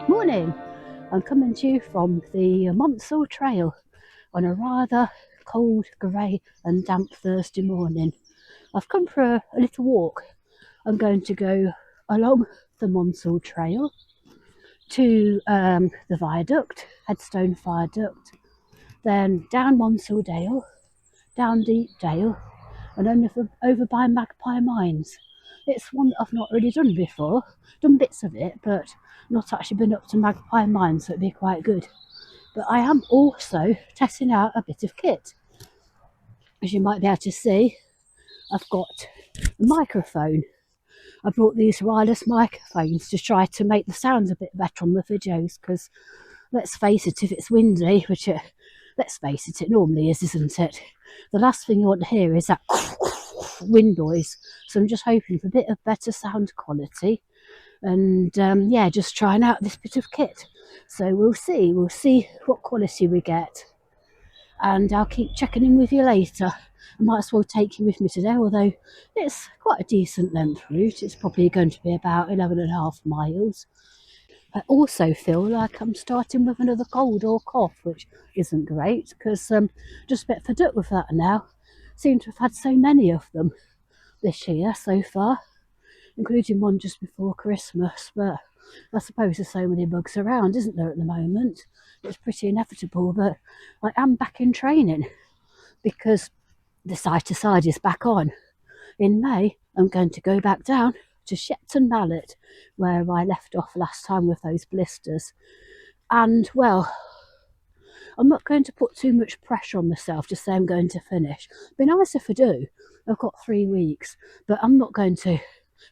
Morning! I'm coming to you from the Monsal Trail on a rather cold, grey and damp Thursday morning. I've come for a little walk. I'm going to go along the Monsal Trail to the viaduct, Headstone Viaduct, then down Monsal Dale, down Deep Dale, and over by Magpie Mines. It's one that I've not really done before, done bits of it, but not actually been up to Magpie Mines, so it'd be quite good. But I am also testing out a bit of kit. As you might be able to see, I've got a microphone. I brought these wireless microphones to try to make the sounds a bit better on the videos, because let's face it, if it's windy, which let's face it, it normally is, isn't it? The last thing you want to hear is that wind noise. So I'm just hoping for a bit of better sound quality, and yeah, just trying out this bit of kit. So we'll see what quality we get, and I'll keep checking in with you later. I might as well take you with me today, although it's quite a decent length route. It's probably going to be about 11.5 miles. I also feel like I'm starting with another cold or cough, which isn't great, because just a bit fed up with that now. Seem to have had so many of them this year so far, including one just before Christmas. But I suppose there's so many bugs around, isn't there, at the moment? It's pretty inevitable. But I am back in training because the side to side is back on. In May, I'm going to go back down to Shepton Mallet, where I left off last time with those blisters. And well, I'm not going to put too much pressure on myself to say I'm going to finish. It'd be nice if I do. I've got 3 weeks, but I'm not going to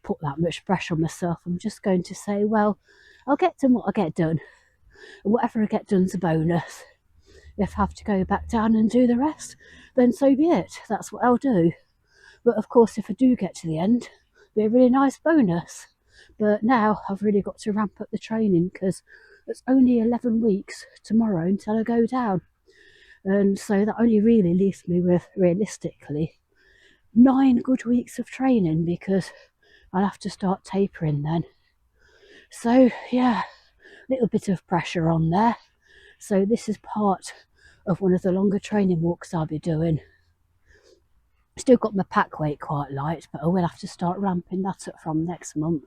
put that much pressure on myself. I'm just going to say, well, I'll get done what I get done, and whatever I get done's a bonus. If I have to go back down and do the rest, then so be it. That's what I'll do. But of course, if I do get to the end, it'll be a really nice bonus. But now I've really got to ramp up the training, because it's only 11 weeks tomorrow until I go down. And so that only really leaves me with, realistically, 9 good weeks of training, because I'll have to start tapering then. So yeah, a little bit of pressure on there. So this is part of one of the longer training walks I'll be doing. Still got my pack weight quite light, but I will have to start ramping that up from next month.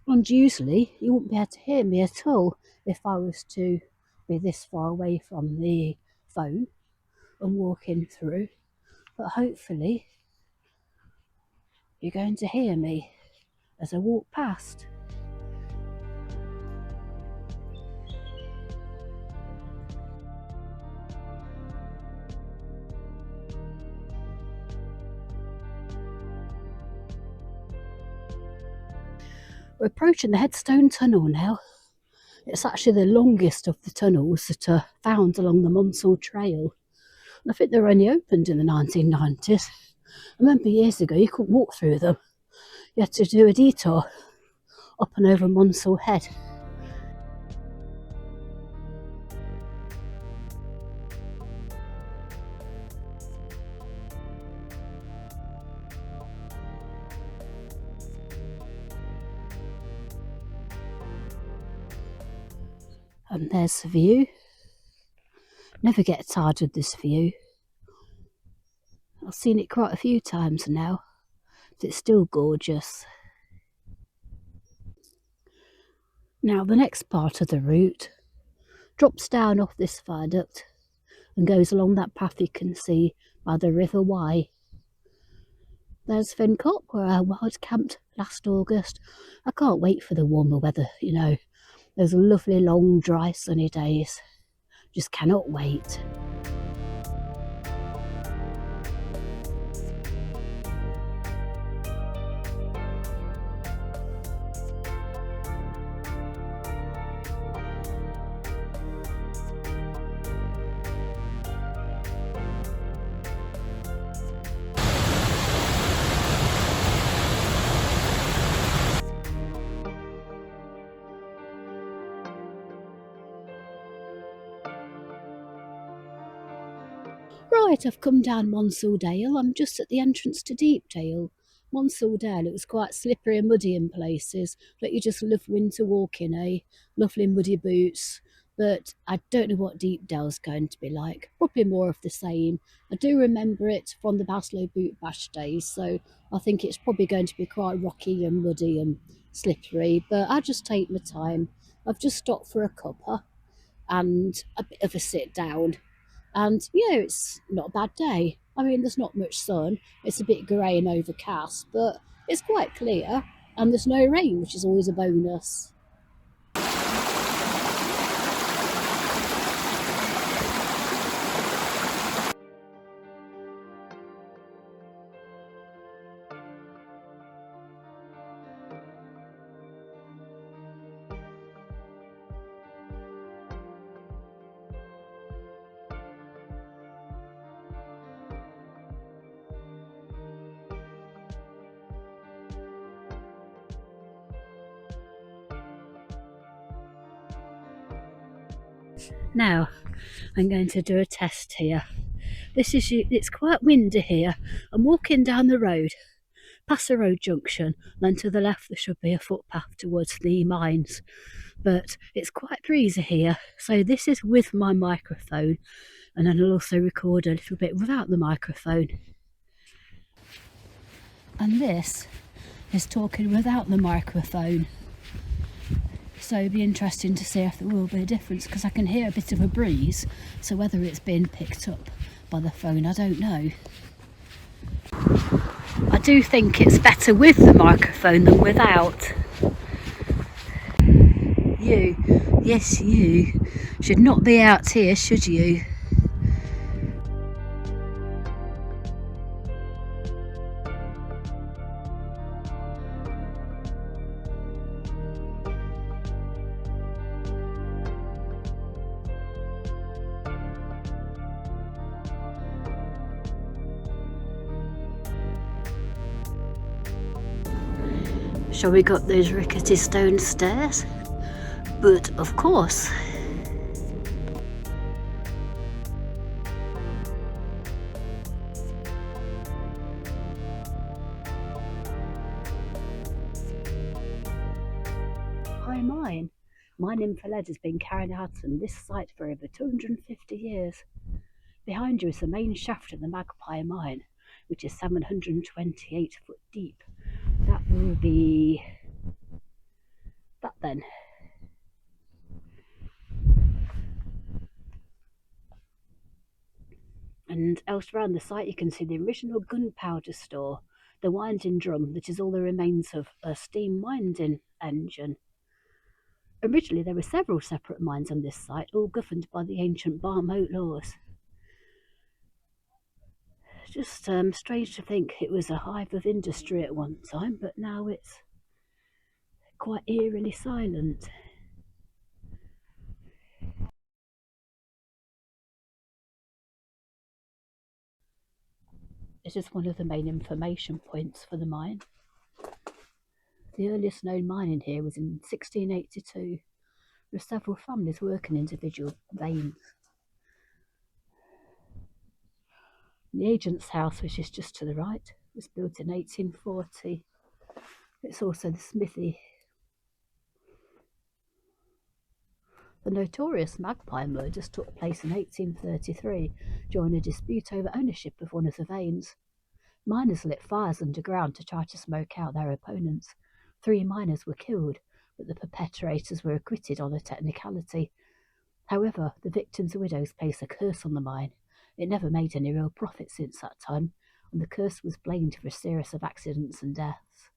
And usually you wouldn't be able to hear me at all if I was to be this far away from the phone and walking through. But hopefully you're going to hear me as I walk past. We're approaching the Headstone Tunnel now. It's actually the longest of the tunnels that are found along the Monsal Trail. And I think they were only opened in the 1990s. I remember years ago you couldn't walk through them. You had to do a detour up and over Monsal Head. And there's the view. Never get tired of this view. I've seen it quite a few times now. It's still gorgeous. Now the next part of the route drops down off this viaduct and goes along that path you can see by the River Wye. There's Fincop, where I wild camped last August. I can't wait for the warmer weather, those lovely long dry sunny days. Just cannot wait. Right, I've come down Monsal Dale. I'm just at the entrance to Deep Dale. Monsal Dale, it was quite slippery and muddy in places, but you just love winter walking, lovely muddy boots. But I don't know what Deep Dale's going to be like. Probably more of the same. I do remember it from the Baslow Boot Bash days, so I think it's probably going to be quite rocky and muddy and slippery. But I just take my time. I've just stopped for a cuppa and a bit of a sit down. And yeah, it's not a bad day. I mean, there's not much sun. It's a bit grey and overcast, but it's quite clear. And there's no rain, which is always a bonus. Now, I'm going to do a test here. It's quite windy here. I'm walking down the road, past the road junction, and then to the left there should be a footpath towards the mines. But it's quite breezy here, so this is with my microphone, and then I'll also record a little bit without the microphone. And this is talking without the microphone. So it'll be interesting to see if there will be a difference, because I can hear a bit of a breeze, so whether it's been picked up by the phone, I don't know. I do think it's better with the microphone than without. You, yes you, should not be out here, should you? Shall we go up those rickety stone stairs? But of course. Hi mine. Mining for lead has been carried out on this site for over 250 years. Behind you is the main shaft of the Magpie Mine, which is 728 foot deep. That will be that then. And else around the site you can see the original gunpowder store, the winding drum that is all the remains of a steam winding engine. Originally there were several separate mines on this site, all governed by the ancient bar moat laws. Just strange to think it was a hive of industry at one time, but now it's quite eerily silent. This is one of the main information points for the mine. The earliest known mining here was in 1682, with several families working individual veins. The agent's house, which is just to the right, was built in 1840. It's also the smithy. The notorious Magpie murders took place in 1833 during a dispute over ownership of one of the veins. Miners lit fires underground to try to smoke out their opponents. 3 miners were killed, but the perpetrators were acquitted on a technicality. However, the victims' widows placed a curse on the mine. It never made any real profit since that time, and the curse was blamed for a series of accidents and deaths.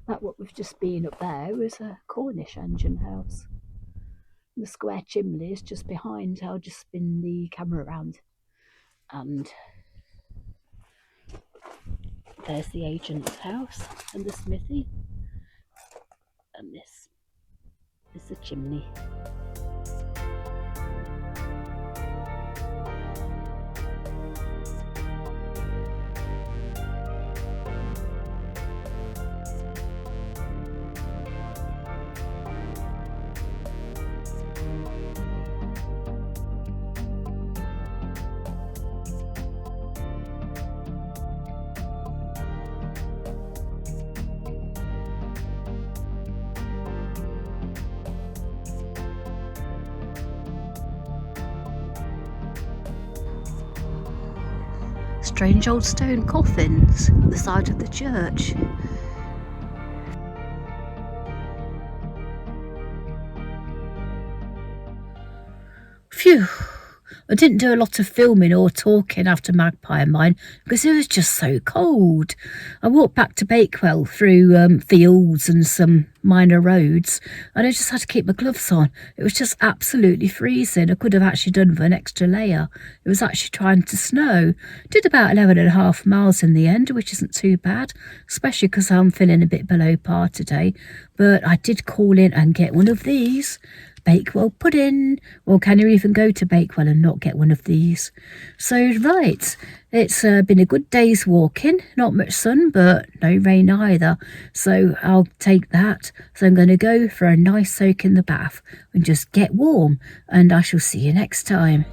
That what we've just been up there was a Cornish engine house. The square chimney is just behind. I'll just spin the camera around. And there's the agent's house and the smithy. And this is the chimney. strange old stone coffins at the side of the church. Phew! I didn't do a lot of filming or talking after Magpie Mine because it was just so cold. I walked back to Bakewell through fields and some minor roads, and I just had to keep my gloves on. It was just absolutely freezing. I could have actually done with an extra layer. It was actually trying to snow. Did about 11.5 miles in the end, which isn't too bad, especially because I'm feeling a bit below par today. But I did call in and get one of these. Bakewell Pudding. Or can you even go to Bakewell and not get one of these? So, right, it's been a good day's walking. Not much sun, but no rain either. So I'll take that. So I'm going to go for a nice soak in the bath and just get warm. And I shall see you next time.